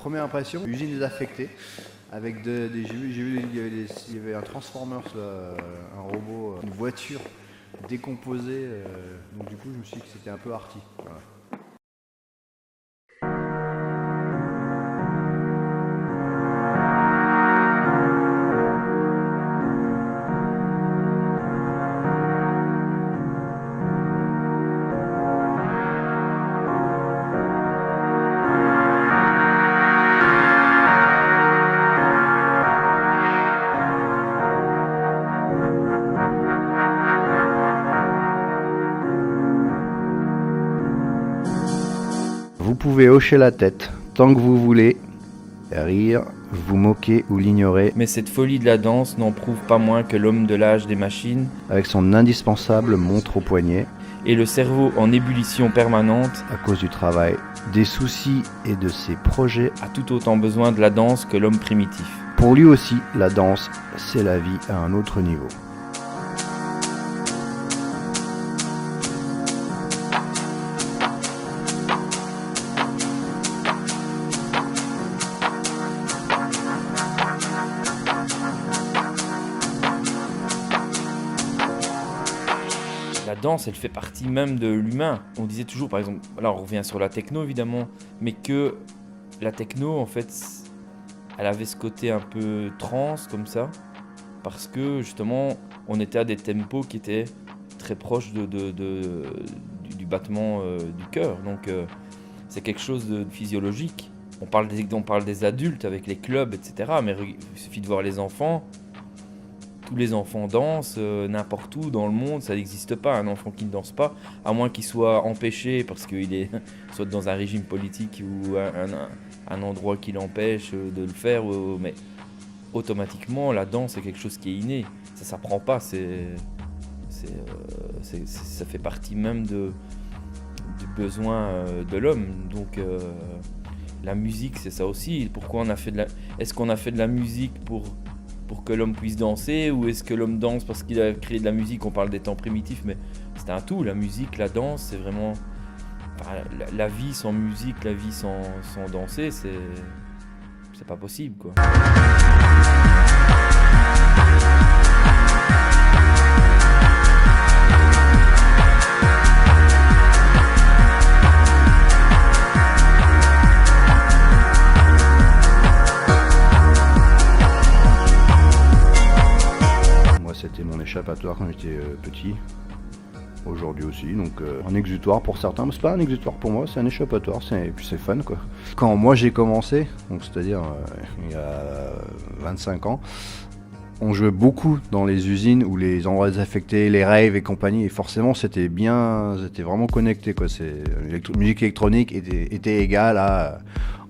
Première impression, usine désaffectée, avec j'ai vu il y avait un Transformers, là, un robot, une voiture décomposée, donc du coup je me suis dit que c'était un peu arty. Voilà. Vous pouvez hocher la tête tant que vous voulez, rire, vous moquer ou l'ignorer. Mais cette folie de la danse n'en prouve pas moins que l'homme de l'âge des machines, Avec son indispensable montre au poignet, et le cerveau en ébullition permanente, à cause du travail, des soucis et de ses projets. a tout autant besoin de la danse que l'homme primitif. Pour lui aussi, la danse, c'est la vie à un autre niveau. La danse, elle fait partie même de l'humain. On disait toujours, par exemple, là on revient sur la techno évidemment, mais que la techno, en fait, elle avait ce côté un peu trance comme ça, parce que justement, on était à des tempos qui étaient très proches du battement du cœur. Donc c'est quelque chose de physiologique. On parle des adultes avec les clubs, etc. Mais il suffit de voir les enfants. Tous les enfants dansent n'importe où dans le monde, ça n'existe pas un enfant qui ne danse pas, à moins qu'il soit empêché parce qu'il est soit dans un régime politique ou un endroit qui l'empêche de le faire, mais automatiquement la danse c'est quelque chose qui est inné, ça s'apprend pas, ça fait partie même du besoin de l'homme. Donc la musique c'est ça aussi. Pourquoi est-ce qu'on a fait de la musique pour que l'homme puisse danser, ou est-ce que l'homme danse parce qu'il a créé de la musique? On parle des temps primitifs, mais c'est un tout. La musique, la danse, c'est vraiment... Enfin, la vie sans musique, la vie sans danser, c'est pas possible, quoi. C'était mon échappatoire quand j'étais petit, aujourd'hui aussi, donc un exutoire pour certains, mais c'est pas un exutoire pour moi, c'est un échappatoire, et puis c'est fun quoi. Quand moi j'ai commencé, donc c'est-à-dire il y a 25 ans, on jouait beaucoup dans les usines ou les endroits désaffectés, les raves et compagnie, et forcément c'était vraiment connecté quoi. Musique électronique était égale à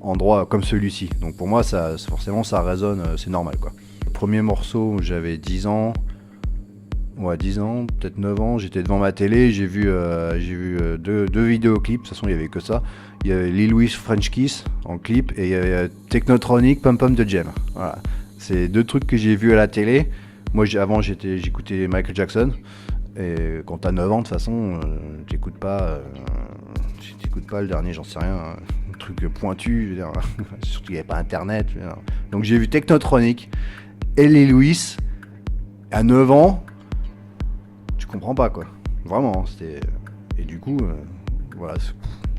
endroits comme celui-ci, donc pour moi forcément ça résonne, c'est normal quoi. Le premier morceau, j'avais 10 ans. Ouais, 10 ans, peut-être 9 ans, j'étais devant ma télé, j'ai vu deux vidéoclips, de toute façon il n'y avait que ça. Il y avait Lil Louis French Kiss en clip et il y avait Technotronic Pum Pum de Jam. Voilà. C'est deux trucs que j'ai vus à la télé. Moi avant j'écoutais Michael Jackson, et quand t'as 9 ans de toute façon, t'écoutes pas le dernier, j'en sais rien, un truc pointu, je veux dire, surtout qu'il n'y avait pas internet. Je veux dire. Donc j'ai vu Technotronic et Lil Louis à 9 ans. Je comprends pas quoi, vraiment, et du coup voilà,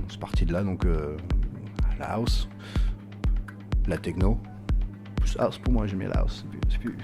c'est parti de là, donc la house, la techno, plus house pour moi, j'aime bien la house, c'est plus...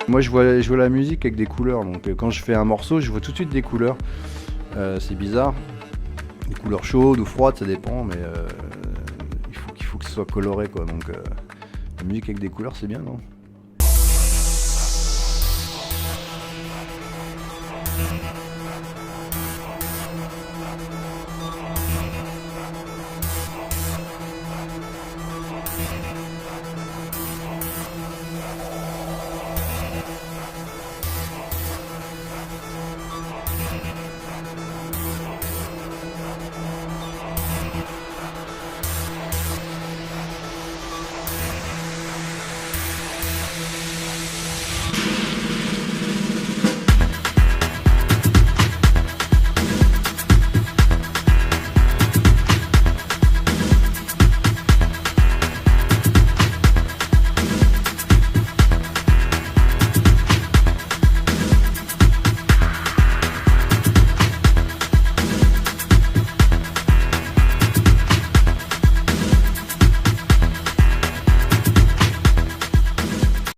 Moi je vois la musique avec des couleurs, donc quand je fais un morceau je vois tout de suite des couleurs, c'est bizarre, des couleurs chaudes ou froides ça dépend, mais il faut que ce soit coloré quoi, donc la musique avec des couleurs c'est bien non ?